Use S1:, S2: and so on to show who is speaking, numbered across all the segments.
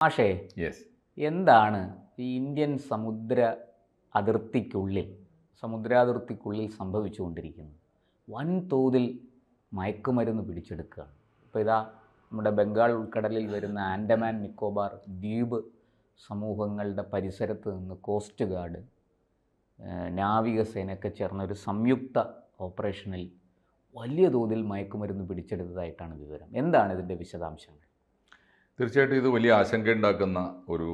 S1: പക്ഷേ
S2: യെസ്
S1: എന്താണ് ഈ ഇന്ത്യൻ സമുദ്രാതിർത്തിക്കുള്ളിൽ സംഭവിച്ചുകൊണ്ടിരിക്കുന്നത്? വൻതോതിൽ മയക്കുമരുന്ന് പിടിച്ചെടുക്കുകയാണ്. ഇപ്പോൾ ഇതാ നമ്മുടെ ബംഗാൾ ഉൾക്കടലിൽ വരുന്ന ആൻഡമാൻ നിക്കോബാർ ദ്വീപ് സമൂഹങ്ങളുടെ പരിസരത്ത് നിന്ന് കോസ്റ്റ് ഗാർഡ്, നാവികസേനയൊക്കെ ചേർന്ന ഒരു സംയുക്ത ഓപ്പറേഷനിൽ വലിയ തോതിൽ മയക്കുമരുന്ന് പിടിച്ചെടുത്തതായിട്ടാണ് വിവരം. എന്താണ് ഇതിൻ്റെ വിശദാംശങ്ങൾ?
S2: തീർച്ചയായിട്ടും ഇത് വലിയ ആശങ്കയുണ്ടാക്കുന്ന ഒരു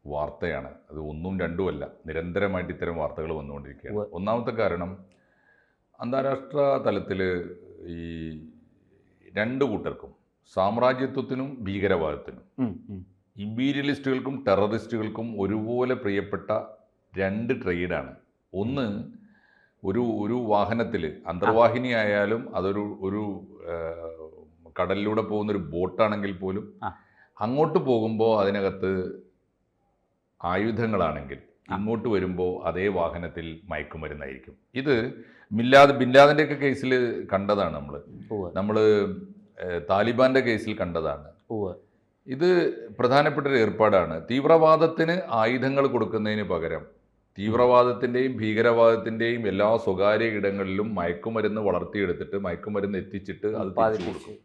S2: വാർത്തയാണ്. അത് ഒന്നും രണ്ടുമല്ല, നിരന്തരമായിട്ട് ഇത്തരം വാർത്തകൾ വന്നുകൊണ്ടിരിക്കുകയാണ്. ഒന്നാമത്തെ കാരണം, അന്താരാഷ്ട്ര തലത്തിൽ ഈ രണ്ട് കൂട്ടർക്കും, സാമ്രാജ്യത്വത്തിനും ഭീകരവാദത്തിനും, ഇമ്പീരിയലിസ്റ്റുകൾക്കും ടെററിസ്റ്റുകൾക്കും ഒരുപോലെ പ്രിയപ്പെട്ട രണ്ട് ട്രേഡാണ്. ഒന്ന്, ഒരു വാഹനത്തിൽ അന്തർവാഹിനി ആയാലും അതൊരു കടലിലൂടെ പോകുന്നൊരു ബോട്ടാണെങ്കിൽ പോലും അങ്ങോട്ട് പോകുമ്പോൾ അതിനകത്ത് ആയുധങ്ങളാണെങ്കിൽ ഇങ്ങോട്ട് വരുമ്പോൾ അതേ വാഹനത്തിൽ മയക്കുമരുന്നായിരിക്കും. ഇത് ബിൻ ലാദൻ്റെയൊക്കെ കേസിൽ കണ്ടതാണ്. നമ്മൾ താലിബാൻ്റെ കേസിൽ കണ്ടതാണ്. ഇത് പ്രധാനപ്പെട്ട ഒരു ഏർപ്പാടാണ്. തീവ്രവാദത്തിന് ആയുധങ്ങൾ കൊടുക്കുന്നതിന് പകരം തീവ്രവാദത്തിൻ്റെയും ഭീകരവാദത്തിൻ്റെയും എല്ലാ സ്വകാര്യ ഇടങ്ങളിലും മയക്കുമരുന്ന് വളർത്തിയെടുത്തിട്ട് മയക്കുമരുന്ന് എത്തിച്ചിട്ട് അത് തിരിച്ചു കൊടുക്കും.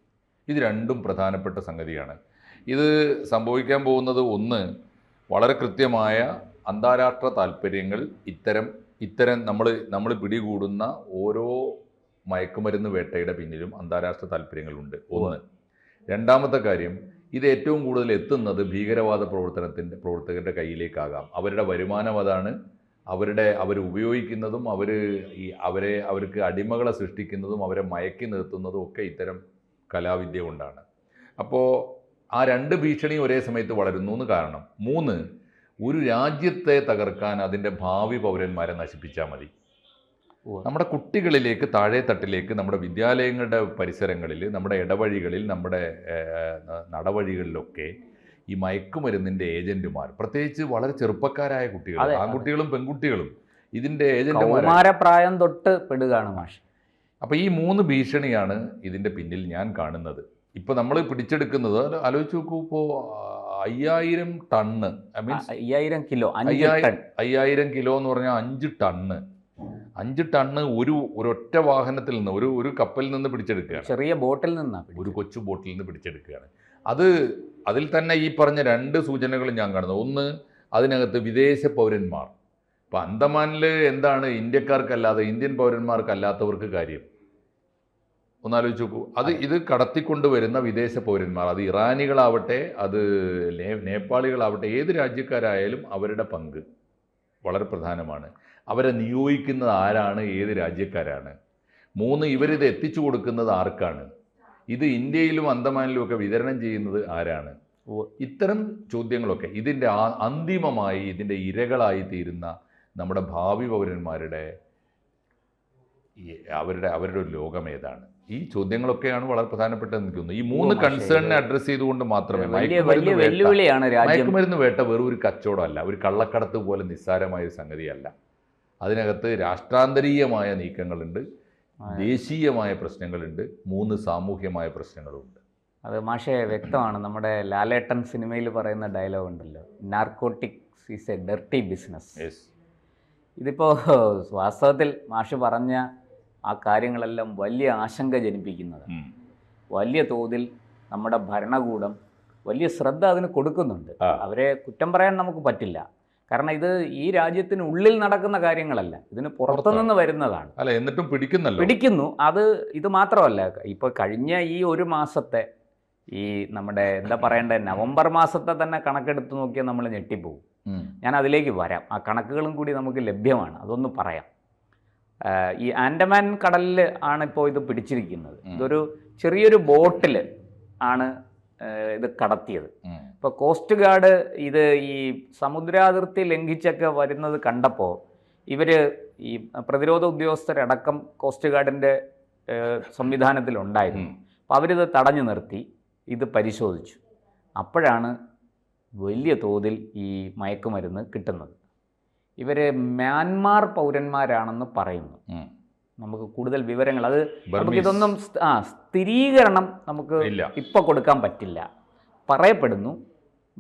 S2: ഇത് രണ്ടും പ്രധാനപ്പെട്ട സംഗതിയാണ്. ഇത് സംഭവിക്കാൻ പോകുന്നത്, ഒന്ന്, വളരെ കൃത്യമായ അന്താരാഷ്ട്ര താല്പര്യങ്ങൾ ഇത്തരം നമ്മൾ പിടികൂടുന്ന ഓരോ മയക്കുമരുന്ന് വേട്ടയുടെ പിന്നിലും അന്താരാഷ്ട്ര താല്പര്യങ്ങളുണ്ട്. ഒന്ന്. രണ്ടാമത്തെ കാര്യം, ഇത് ഏറ്റവും കൂടുതൽ എത്തുന്നത് ഭീകരവാദ പ്രവർത്തകരുടെ കയ്യിലേക്കാകാം. അവരുടെ വരുമാനം അതാണ്. അവർ ഉപയോഗിക്കുന്നതും അവർക്ക് അടിമകളെ സൃഷ്ടിക്കുന്നതും അവരെ മയക്കി നിർത്തുന്നതും ഒക്കെ ഇത്തരം കലാവിദ്യ കൊണ്ടാണ്. അപ്പോൾ ആ രണ്ട് ഭീഷണിയും ഒരേ സമയത്ത് വളരുന്നു എന്ന് കാരണം. മൂന്ന്, ഒരു രാജ്യത്തെ തകർക്കാൻ അതിൻ്റെ ഭാവി പൗരന്മാരെ നശിപ്പിച്ചാൽ മതി. നമ്മുടെ കുട്ടികളിലേക്ക്, താഴെ തട്ടിലേക്ക്, നമ്മുടെ വിദ്യാലയങ്ങളുടെ പരിസരങ്ങളിൽ, നമ്മുടെ ഇടവഴികളിൽ, നമ്മുടെ നടവഴികളിലൊക്കെ ഈ മയക്കുമരുന്നിൻ്റെ ഏജന്റുമാർ, പ്രത്യേകിച്ച് വളരെ ചെറുപ്പക്കാരായ കുട്ടികൾ, ആൺകുട്ടികളും പെൺകുട്ടികളും ഇതിൻ്റെ ഏജന്റുമാർ
S1: പ്രായം തൊട്ട് പെടുകയാണ് മാഷ്.
S2: അപ്പോൾ ഈ മൂന്ന് ഭീഷണിയാണ് ഇതിൻ്റെ പിന്നിൽ ഞാൻ കാണുന്നത്. ഇപ്പോൾ നമ്മൾ പിടിച്ചെടുക്കുന്നത് ആലോചിച്ച് നോക്കൂ. ഇപ്പോൾ 5000 ടണ്ണ്, മീൻസ്
S1: 5000 കിലോ
S2: 5000 കിലോ എന്ന് പറഞ്ഞാൽ 5 ടണ്ണ് ഒരൊറ്റ വാഹനത്തിൽ നിന്ന്, ഒരു കപ്പലിൽ നിന്ന് പിടിച്ചെടുക്കുകയാണ്.
S1: ചെറിയ ബോട്ടിൽ നിന്നാണ്,
S2: ഒരു കൊച്ചു ബോട്ടിൽ നിന്ന് പിടിച്ചെടുക്കുകയാണ്. അതിൽ തന്നെ ഈ പറഞ്ഞ രണ്ട് സൂചനകളും ഞാൻ കാണുന്നത്. ഒന്ന്, അതിനകത്ത് വിദേശ പൗരന്മാർ. ഇപ്പം അന്തമാനിൽ എന്താണ് ഇന്ത്യക്കാർക്കല്ലാതെ, ഇന്ത്യൻ പൗരന്മാർക്കല്ലാത്തവർക്ക് കാര്യം? ഒന്നാലോചിച്ച് നോക്കൂ. ഇത് കടത്തിക്കൊണ്ടുവരുന്ന വിദേശ പൗരന്മാർ, അത് ഇറാനികളാവട്ടെ, അത് നേപ്പാളികളാവട്ടെ, ഏത് രാജ്യക്കാരായാലും അവരുടെ പങ്ക് വളരെ പ്രധാനമാണ്. അവരെ നിയോഗിക്കുന്നത് ആരാണ്, ഏത് രാജ്യക്കാരാണ്? മൂന്ന്, ഇവരിത് എത്തിച്ചു കൊടുക്കുന്നത് ആർക്കാണ്? ഇത് ഇന്ത്യയിലും അന്തമാനിലും ഒക്കെ വിതരണം ചെയ്യുന്നത് ആരാണ്? ഇത്തരം ചോദ്യങ്ങളൊക്കെ ഇതിൻ്റെ അന്തിമമായി ഇതിൻ്റെ ഇരകളായി തീരുന്ന നമ്മുടെ ഭാവി പൗരന്മാരുടെ അവരുടെ ഒരു ലോകം ഏതാണ്? ഈ ചോദ്യങ്ങളൊക്കെയാണ് വളരെ പ്രധാനപ്പെട്ടതെന്ന് എനിക്ക് തോന്നുന്നു. ഈ മൂന്ന് കൺസേണിനെ അഡ്രസ്സ് ചെയ്തുകൊണ്ട് മാത്രമേ മയക്കുമരുന്ന് വേട്ട വെറും ഒരു കച്ചവടമല്ല, ഒരു കള്ളക്കടത്ത് പോലെ നിസ്സാരമായ ഒരു സംഗതിയല്ല. അതിനകത്ത് രാഷ്ട്രാന്തരീയമായ നീക്കങ്ങളുണ്ട്, ദേശീയമായ പ്രശ്നങ്ങളുണ്ട്, മൂന്ന് സാമൂഹ്യമായ പ്രശ്നങ്ങളുമുണ്ട്.
S1: അത് മാഷെ വ്യക്തമാണ്. നമ്മുടെ ലാലേട്ടൻ സിനിമയിൽ പറയുന്ന ഡയലോഗ് ഉണ്ടല്ലോ, narcotics is A dirty business. ഇതിപ്പോൾ വാസ്തവത്തിൽ മാഷ് പറഞ്ഞ ആ കാര്യങ്ങളെല്ലാം വലിയ ആശങ്ക ജനിപ്പിക്കുന്നതാണ്. വലിയ തോതിൽ നമ്മുടെ ഭരണകൂടം വലിയ ശ്രദ്ധ അതിന് കൊടുക്കുന്നുണ്ട്. അവരെ കുറ്റം പറയാൻ നമുക്ക് പറ്റില്ല. കാരണം ഇത് ഈ രാജ്യത്തിനുള്ളിൽ നടക്കുന്ന കാര്യങ്ങളല്ല, ഇതിന് പുറത്തുനിന്ന് വരുന്നതാണ്.
S2: അല്ല, എന്നിട്ടും
S1: പിടിക്കുന്നു. ഇത് മാത്രമല്ല, ഇപ്പോൾ കഴിഞ്ഞ ഈ ഒരു മാസത്തെ ഈ നമ്മുടെ എന്താ പറയേണ്ടത്, നവംബർ മാസത്തെ തന്നെ കണക്കെടുത്ത് നോക്കിയാൽ നമ്മൾ ഞെട്ടിപ്പോകും. ഞാൻ അതിലേക്ക് വരാം. ആ കണക്കുകളും കൂടി നമുക്ക് ലഭ്യമാണ്, അതൊന്ന് പറയാം. ഈ ആൻഡമാൻ കടലിൽ ആണ് ഇപ്പോൾ ഇത് പിടിച്ചിരിക്കുന്നത്. ഇതൊരു ചെറിയൊരു ബോട്ടിൽ ആണ് ഇത് കടത്തിയത്. ഇപ്പോൾ കോസ്റ്റ് ഗാർഡ് ഇത് ഈ സമുദ്രാതിർത്തി ലംഘിച്ചൊക്കെ വരുന്നത് കണ്ടപ്പോൾ ഇവർ ഈ പ്രതിരോധ ഉദ്യോഗസ്ഥരടക്കം കോസ്റ്റ് ഗാർഡിൻ്റെ സംവിധാനത്തിലുണ്ടായിരുന്നു. അപ്പോൾ അവരിത് തടഞ്ഞു നിർത്തി, ഇത് പരിശോധിച്ചു. അപ്പോഴാണ് വലിയ തോതിൽ ഈ മയക്കുമരുന്ന് കിട്ടുന്നത്. ഇവർ മ്യാൻമാർ പൗരന്മാരാണെന്ന് പറയുന്നു. നമുക്ക് കൂടുതൽ വിവരങ്ങൾ നമുക്കിതൊന്നും സ്ഥിരീകരണം നമുക്ക് ഇപ്പോൾ കൊടുക്കാൻ പറ്റില്ല. പറയപ്പെടുന്നു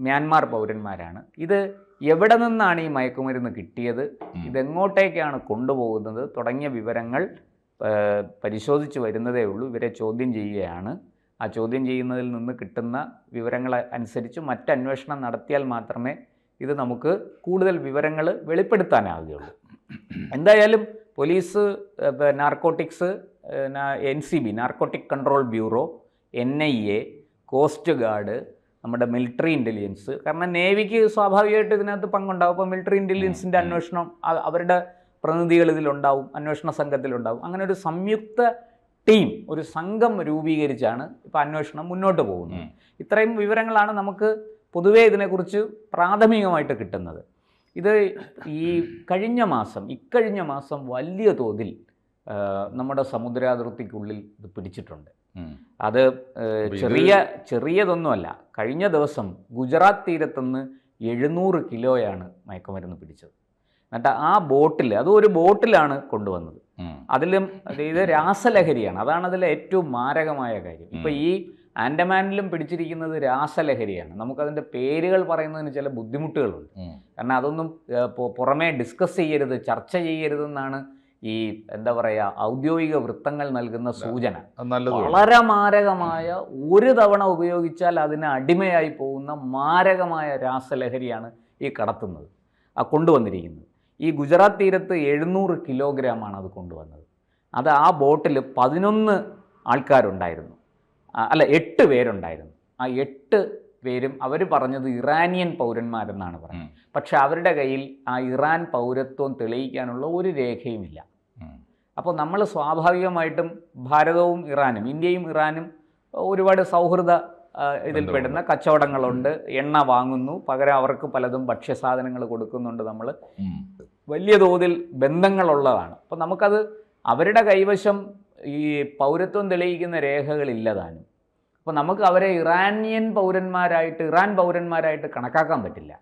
S1: മ്യാൻമാർ പൗരന്മാരാണ്. ഇത് എവിടെ നിന്നാണ് ഈ മയക്കുമരുന്ന് കിട്ടിയത്, ഇതെങ്ങോട്ടേക്കാണ് കൊണ്ടുപോകുന്നത് തുടങ്ങിയ വിവരങ്ങൾ പരിശോധിച്ച് വരുന്നതേ ഉള്ളൂ. ഇവരെ ചോദ്യം ചെയ്യുകയാണ്. ആ ചോദ്യം ചെയ്യുന്നതിൽ നിന്ന് കിട്ടുന്ന വിവരങ്ങൾ അനുസരിച്ച് മറ്റന്വേഷണം നടത്തിയാൽ മാത്രമേ ഇത് നമുക്ക് കൂടുതൽ വിവരങ്ങൾ വെളിപ്പെടുത്താനാവുകയുള്ളൂ. എന്തായാലും police, narcotics, NCB narcotic control bureau, NIA, coast guard, നമ്മുടെ മിലിറ്ററി ഇൻ്റലിജൻസ്, കാരണം നേവിക്ക് സ്വാഭാവികമായിട്ട് ഇതിനകത്ത് പങ്കുണ്ടാവും. അപ്പോൾ മിലിറ്ററി ഇൻ്റലിജൻസിൻ്റെ അന്വേഷണം അവരുടെ പ്രതിനിധികൾ ഇതിലുണ്ടാവും, അന്വേഷണ സംഘത്തിലുണ്ടാവും. അങ്ങനെ ഒരു സംയുക്ത ടീം, ഒരു സംഘം രൂപീകരിച്ചാണ് ഇപ്പോൾ അന്വേഷണം മുന്നോട്ട് പോകുന്നത്. ഇത്രയും വിവരങ്ങളാണ് നമുക്ക് പൊതുവേ ഇതിനെക്കുറിച്ച് പ്രാഥമികമായിട്ട് കിട്ടുന്നത്. ഇത് ഈ ഇക്കഴിഞ്ഞ മാസം വലിയ തോതിൽ നമ്മുടെ സമുദ്രാതിർത്തിക്കുള്ളിൽ ഇത് പിടിച്ചിട്ടുണ്ട്. അത് ചെറിയതൊന്നുമല്ല. കഴിഞ്ഞ ദിവസം ഗുജറാത്ത് തീരത്തുനിന്ന് 700 കിലോയാണ് മയക്കുമരുന്ന് പിടിച്ചത്. എന്നിട്ട് ആ ബോട്ടിൽ, അതും ഒരു ബോട്ടിലാണ് കൊണ്ടുവന്നത്. അതിലും ഇത് രാസലഹരിയാണ്. അതാണ് അതിലെ ഏറ്റവും മാരകമായ കാര്യം. ഇപ്പം ഈ ആൻഡമാനിലും പിടിച്ചിരിക്കുന്നത് രാസലഹരിയാണ്. നമുക്കതിൻ്റെ പേരുകൾ പറയുന്നതിന് ചില ബുദ്ധിമുട്ടുകളുണ്ട്. കാരണം അതൊന്നും പുറമേ ഡിസ്കസ് ചെയ്യരുത്, ചർച്ച ചെയ്യരുതെന്നാണ് ഈ എന്താ പറയുക ഔദ്യോഗിക വൃത്തങ്ങൾ നൽകുന്ന സൂചന. വളരെ മാരകമായ, ഒരു തവണ ഉപയോഗിച്ചാൽ അതിന് അടിമയായി പോകുന്ന മാരകമായ രാസലഹരിയാണ് ഈ കടത്തുന്നത്, കൊണ്ടുവന്നിരിക്കുന്നത്. ഈ ഗുജറാത്ത് തീരത്ത് 700 കിലോഗ്രാമാണ് അത് കൊണ്ടുവന്നത്. അത് ആ ബോട്ടിൽ 11 ആൾക്കാരുണ്ടായിരുന്നു, അല്ല 8 പേരുണ്ടായിരുന്നു. ആ 8 പേരും അവർ പറഞ്ഞത് ഇറാനിയൻ പൗരന്മാരെന്നാണ് പറഞ്ഞത്. പക്ഷെ അവരുടെ കയ്യിൽ ആ ഇറാൻ പൗരത്വം തെളിയിക്കാനുള്ള ഒരു രേഖയുമില്ല. അപ്പോൾ നമ്മൾ സ്വാഭാവികമായിട്ടും ഭാരതവും ഇറാനും, ഇന്ത്യയും ഇറാനും ഒരുപാട് സൗഹൃദ ഇതിൽപ്പെടുന്ന കച്ചവടങ്ങളുണ്ട്. എണ്ണ വാങ്ങുന്നു, പകരം അവർക്ക് പലതും ഭക്ഷ്യസാധനങ്ങൾ കൊടുക്കുന്നുണ്ട്. നമ്മൾ വലിയ തോതിൽ ബന്ധങ്ങളുള്ളതാണ്. അപ്പോൾ നമുക്കത് അവരുടെ കൈവശം ഈ പൗരത്വം തെളിയിക്കുന്ന രേഖകളില്ലതാനും. അപ്പോൾ നമുക്ക് അവരെ ഇറാൻ പൗരന്മാരായിട്ട് കണക്കാക്കാൻ പറ്റില്ല.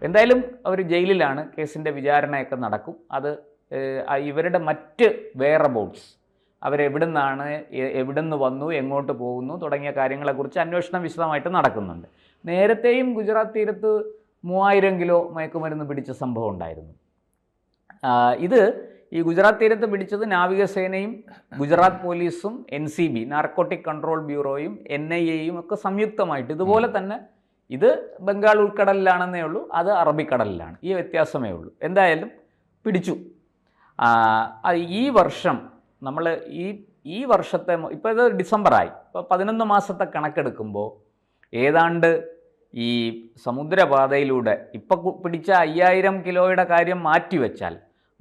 S1: എന്തായാലും അവർ ജയിലിലാണ്. കേസിൻ്റെ വിചാരണയൊക്കെ നടക്കും. അത് ഇവരുടെ മറ്റ് വെയറബൌട്ട്സ്, അവരെവിടുന്നാണ്, എവിടുന്ന് വന്നു, എങ്ങോട്ട് പോകുന്നു തുടങ്ങിയ കാര്യങ്ങളെക്കുറിച്ച് അന്വേഷണം വിശദമായിട്ട് നടക്കുന്നുണ്ട്. നേരത്തെയും ഗുജറാത്ത് തീരത്ത് 3000 കിലോ മയക്കുമരുന്ന് പിടിച്ച സംഭവം ഉണ്ടായിരുന്നു. ഇത് ഈ ഗുജറാത്ത് തീരത്ത് പിടിച്ചത് നാവികസേനയും ഗുജറാത്ത് പോലീസും NCB നാർക്കോട്ടിക് കൺട്രോൾ ബ്യൂറോയും NIAയും ഒക്കെ സംയുക്തമായിട്ട്. ഇതുപോലെ തന്നെ ഇത് ബംഗാൾ ഉൾക്കടലിലാണെന്നേ ഉള്ളൂ, അത് അറബിക്കടലിലാണ്. ഈ വ്യത്യാസമേ ഉള്ളൂ. എന്തായാലും പിടിച്ചു. ഈ വർഷം നമ്മൾ ഈ വർഷത്തെ, ഇപ്പോൾ ഇത് ഡിസംബറായി, ഇപ്പോൾ 11 മാസത്തെ കണക്കെടുക്കുമ്പോൾ ഏതാണ്ട് ഈ സമുദ്രപാതയിലൂടെ ഇപ്പോൾ പിടിച്ച 5000 കിലോയുടെ കാര്യം മാറ്റിവെച്ചാൽ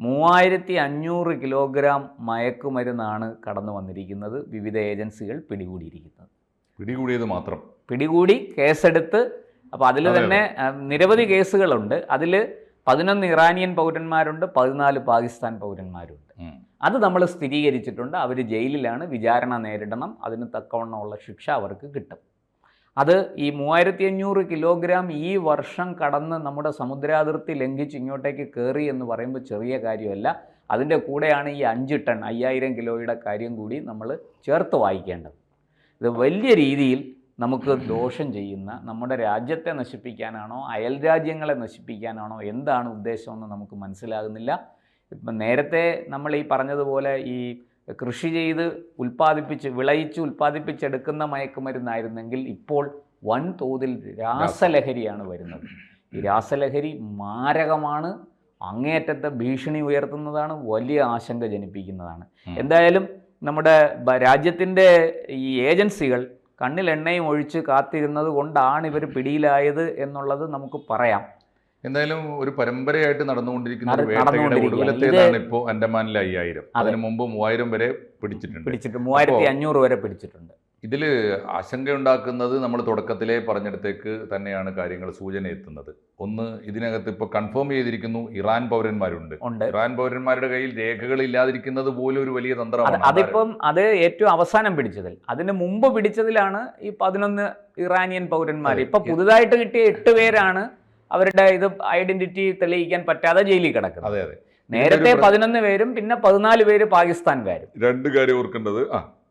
S1: 3500 കിലോഗ്രാം മയക്കുമരുന്നാണ് കടന്നു വന്നിരിക്കുന്നത്. വിവിധ ഏജൻസികൾ പിടികൂടി കേസെടുത്ത്. അപ്പോൾ അതിൽ തന്നെ നിരവധി കേസുകളുണ്ട്. അതിൽ 11 ഇറാനിയൻ പൗരന്മാരുണ്ട്, 14 പാകിസ്ഥാൻ പൗരന്മാരുണ്ട്. അത് നമ്മൾ സ്ഥിരീകരിച്ചിട്ടുണ്ട്. അവർ ജയിലിലാണ്, വിചാരണ നേരിടണം, അതിന് തക്കവണ്ണമുള്ള ശിക്ഷ അവർക്ക് കിട്ടും. അത് ഈ 3500 കിലോഗ്രാം ഈ വർഷം കടന്ന് നമ്മുടെ സമുദ്രാതിർത്തി ലംഘിച്ച് ഇങ്ങോട്ടേക്ക് കയറി എന്ന് പറയുമ്പോൾ ചെറിയ കാര്യമല്ല. അതിൻ്റെ കൂടെയാണ് ഈ 5 ടൺ 5000 കിലോയുടെ കാര്യം കൂടി നമ്മൾ ചേർത്ത് വായിക്കേണ്ടത്. ഇത് വലിയ രീതിയിൽ നമുക്ക് ദോഷം ചെയ്യുന്ന, നമ്മുടെ രാജ്യത്തെ നശിപ്പിക്കാനാണോ അയൽ രാജ്യങ്ങളെ നശിപ്പിക്കാനാണോ എന്താണ് ഉദ്ദേശമെന്ന് നമുക്ക് മനസ്സിലാകുന്നില്ല. ഇപ്പം നേരത്തെ നമ്മൾ ഈ പറഞ്ഞതുപോലെ ഈ കൃഷി ചെയ്ത് വിളയിച്ച് ഉൽപ്പാദിപ്പിച്ചെടുക്കുന്ന മയക്കുമരുന്നായിരുന്നെങ്കിൽ ഇപ്പോൾ വൻതോതിൽ രാസലഹരിയാണ് വരുന്നത്. ഈ രാസലഹരി മാരകമാണ്, അങ്ങേയറ്റത്തെ ഭീഷണി ഉയർത്തുന്നതാണ്, വലിയ ആശങ്ക ജനിപ്പിക്കുന്നതാണ്. എന്തായാലും നമ്മുടെ രാജ്യത്തിൻ്റെ ഈ ഏജൻസികൾ കണ്ണിൽ എണ്ണയും ഒഴിച്ച് കാത്തിരുന്നത് കൊണ്ടാണ് ഇവർ പിടിയിലായത് എന്നുള്ളത് നമുക്ക് പറയാം.
S2: എന്തായാലും ഒരു പരമ്പരയായിട്ട് നടന്നുകൊണ്ടിരിക്കുന്ന ഒടുവിലത്തേതാണ് ഇപ്പോൾ അൻഡമാനിലെ 5000. അതിന് മുമ്പ് 3000 വരെ പിടിച്ചിട്ടുണ്ട്.
S1: 3500 വരെ പിടിച്ചിട്ടുണ്ട്.
S2: ഇതിൽ ആശങ്കയുണ്ടാക്കുന്നത് നമ്മൾ തുടക്കത്തിലേ പറഞ്ഞിടത്തേക്ക് തന്നെയാണ് കാര്യങ്ങൾ സൂചന എത്തുന്നത്. ഒന്ന്, ഇതിനകത്ത് ഇപ്പോൾ കൺഫേം ചെയ്തിരിക്കുന്നു ഇറാൻ പൗരന്മാരുണ്ട്. ഇറാൻ പൗരന്മാരുടെ കയ്യിൽ രേഖകൾ ഇല്ലാതിരിക്കുന്നത് പോലും ഒരു വലിയ തന്ത്രമാണ്.
S1: അതിപ്പം അത് ഏറ്റവും അവസാനം പിടിച്ചതിൽ, അതിന് മുമ്പ് പിടിച്ചതിലാണ് ഈ 11 ഇറാനിയൻ പൗരന്മാർ. ഇപ്പൊ പുതുതായിട്ട് കിട്ടിയ 8 പേരാണ് അവരുടെ ഇത് ഐഡന്റിറ്റി തെളിയിക്കാൻ പറ്റാതെ ജയിലിൽ കിടക്കുന്നത്.
S2: അതെ അതെ.
S1: നേരത്തെ 11 പേരും പിന്നെ 14 പേര് പാകിസ്ഥാൻകാരും.
S2: രണ്ട് കാര്യം ഓർക്കേണ്ടത്,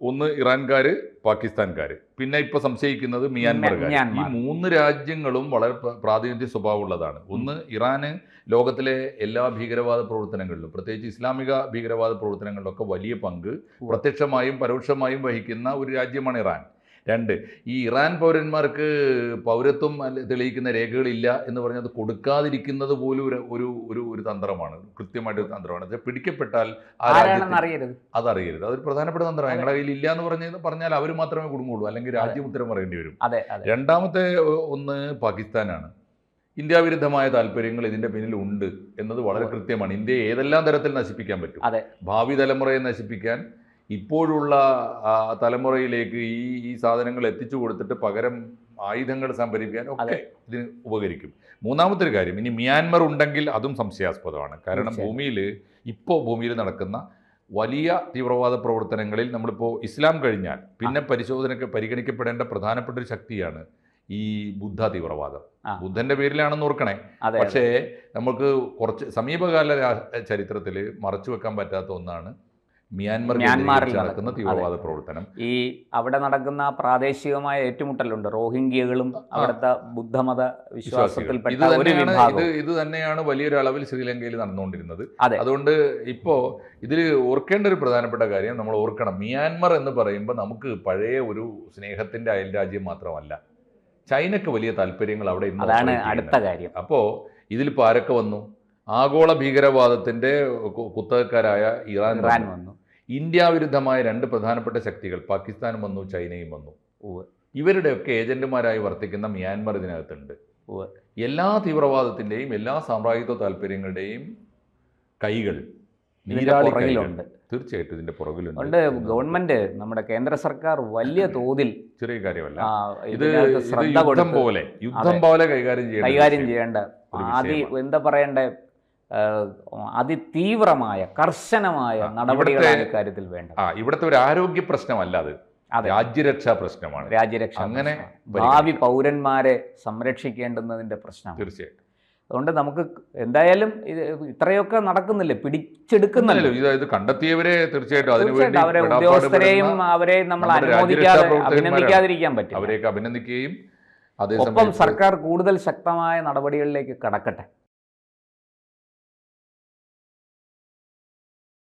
S2: ഒന്ന് ഇറാൻകാര്, പാകിസ്ഥാൻകാര്, പിന്നെ ഇപ്പൊ സംശയിക്കുന്നത് മിയാൻമർകാർ. ഈ 3 രാജ്യങ്ങളും വളരെ പ്രാതിനിധ്യ സ്വഭാവമുള്ളതാണ്. ഒന്ന്, ഇറാന് ലോകത്തിലെ എല്ലാ ഭീകരവാദ പ്രവർത്തനങ്ങളിലും, പ്രത്യേകിച്ച് ഇസ്ലാമിക ഭീകരവാദ പ്രവർത്തനങ്ങളിലൊക്കെ വലിയ പങ്ക് പ്രത്യക്ഷമായും പരോക്ഷമായും വഹിക്കുന്ന ഒരു രാജ്യമാണ് ഇറാൻ. 2, ഈ ഇറാൻ പൗരന്മാർക്ക് പൗരത്വം തെളിയിക്കുന്ന രേഖകളില്ല എന്ന് പറഞ്ഞത് കൊടുക്കാതിരിക്കുന്നത് പോലും ഒരു തന്ത്രമാണ്, കൃത്യമായിട്ട് ഒരു തന്ത്രമാണ്. പിടിക്കപ്പെട്ടാൽ ആ രാജ്യത്തിന് അതറിയരുത്. അതൊരു പ്രധാനപ്പെട്ട തന്ത്രമാണ്. ഞങ്ങളുടെ കയ്യിൽ ഇല്ല എന്ന് പറഞ്ഞാൽ അവർ മാത്രമേ കുടുങ്ങുള്ളൂ, അല്ലെങ്കിൽ രാജ്യം ഉത്തരം പറയേണ്ടി വരും. രണ്ടാമത്തെ ഒന്ന് പാകിസ്ഥാനാണ്. ഇന്ത്യ വിരുദ്ധമായ താല്പര്യങ്ങൾ ഇതിന്റെ പിന്നിൽ ഉണ്ട് എന്നത് വളരെ കൃത്യമാണ്. ഇന്ത്യയെ ഏതെല്ലാം തരത്തിൽ നശിപ്പിക്കാൻ പറ്റും, ഭാവി തലമുറയെ നശിപ്പിക്കാൻ, ഇപ്പോഴുള്ള തലമുറയിലേക്ക് ഈ സാധനങ്ങൾ എത്തിച്ചു കൊടുത്തിട്ട് പകരം ആയുധങ്ങൾ സംഭരിക്കാൻ ഒക്കെ ഇതിന് ഉപകരിക്കും. മൂന്നാമത്തെ കാര്യം, ഇനി മ്യാൻമർ ഉണ്ടെങ്കിൽ അതും സംശയാസ്പദമാണ്. കാരണം ഭൂമിയിൽ നടക്കുന്ന വലിയ തീവ്രവാദ പ്രവർത്തനങ്ങളിൽ നമ്മളിപ്പോൾ ഇസ്ലാം കഴിഞ്ഞാൽ പിന്നെ പരിഗണിക്കപ്പെടേണ്ട പ്രധാനപ്പെട്ട ഒരു ശക്തിയാണ് ഈ ബുദ്ധ തീവ്രവാദം. ബുദ്ധന്റെ പേരിലാണെന്ന് ഓർക്കണേ. പക്ഷേ നമുക്ക് കുറച്ച് സമീപകാല ചരിത്രത്തിൽ മറച്ചു വെക്കാൻ പറ്റാത്ത ഒന്നാണ് മ്യാൻമാറിൽ നടക്കുന്ന തീവ്രവാദ പ്രവർത്തനം.
S1: ഈ അവിടെ നടക്കുന്ന പ്രാദേശികമായ ഏറ്റുമുട്ടലുണ്ട്. റോഹിംഗ്യകളും അവിടുത്തെ ബുദ്ധമത വിശ്വാസത്തിൽപ്പെട്ട
S2: ഇത് തന്നെയാണ് വലിയൊരു അളവിൽ ശ്രീലങ്കയിൽ നടന്നുകൊണ്ടിരുന്നത്. അതുകൊണ്ട് ഇപ്പോ ഇതിൽ ഓർക്കേണ്ട ഒരു പ്രധാനപ്പെട്ട കാര്യം നമ്മൾ ഓർക്കണം, മ്യാൻമർ എന്ന് പറയുമ്പോൾ നമുക്ക് പഴയ ഒരു സ്നേഹത്തിന്റെ അയൽ രാജ്യം മാത്രമല്ല, ചൈനക്ക് വലിയ താല്പര്യങ്ങൾ അവിടെ
S1: അതാണ് അടുത്ത കാര്യം.
S2: അപ്പോൾ ഇതിലിപ്പോൾ ആരൊക്കെ വന്നു? ആഗോള ഭീകരവാദത്തിന്റെ കുത്തകക്കാരായ ഇറാൻ വന്നു. ഇന്ത്യ വിരുദ്ധമായ 2 പ്രധാനപ്പെട്ട ശക്തികൾ പാകിസ്ഥാനും വന്നു, ചൈനയും വന്നു. ഇവരുടെയൊക്കെ ഏജന്റുമാരായി വർത്തിക്കുന്ന മ്യാൻമർ ഇതിനകത്തുണ്ട്. എല്ലാ തീവ്രവാദത്തിന്റെയും എല്ലാ സാമ്രാജ്യത്വ താല്പര്യങ്ങളുടെയും കൈകൾ
S1: നീരാളികളുണ്ട്.
S2: തീർച്ചയായിട്ടും ഇതിന്റെ പുറകിലുണ്ട്.
S1: ഗവൺമെന്റ്, നമ്മുടെ കേന്ദ്ര സർക്കാർ വലിയ തോതിൽ,
S2: ചെറിയ കാര്യമല്ല, ഇത് യുദ്ധം പോലെ കൈകാര്യം ചെയ്യേണ്ട
S1: എന്താ പറയണ്ടേ, അതിതീവ്രമായ കർശനമായ നടപടികളാണ് ഇക്കാര്യത്തിൽ വേണ്ട.
S2: ഇവിടുത്തെ ഒരു ആരോഗ്യ പ്രശ്നമല്ല, അത് രാജ്യരക്ഷാ പ്രശ്നമാണ്. അങ്ങനെ
S1: ഭാവി പൗരന്മാരെ സംരക്ഷിക്കേണ്ടുന്നതിന്റെ പ്രശ്നമാണ്.
S2: തീർച്ചയായിട്ടും.
S1: അതുകൊണ്ട് നമുക്ക് എന്തായാലും ഇത്രയൊക്കെ നടക്കുന്നില്ലേ, പിടിച്ചെടുക്കുന്നില്ലല്ലോ.
S2: ഇത് കണ്ടെത്തിയവരെ തീർച്ചയായിട്ടും
S1: അവരെ ഉദ്യോഗസ്ഥരെയും അവരെ നമ്മൾ അഭിനന്ദിക്കാതിരിക്കാൻ പറ്റും.
S2: അവരെയൊക്കെ അഭിനന്ദിക്കുകയും
S1: ഒപ്പം സർക്കാർ കൂടുതൽ ശക്തമായ നടപടികളിലേക്ക് കടക്കട്ടെ.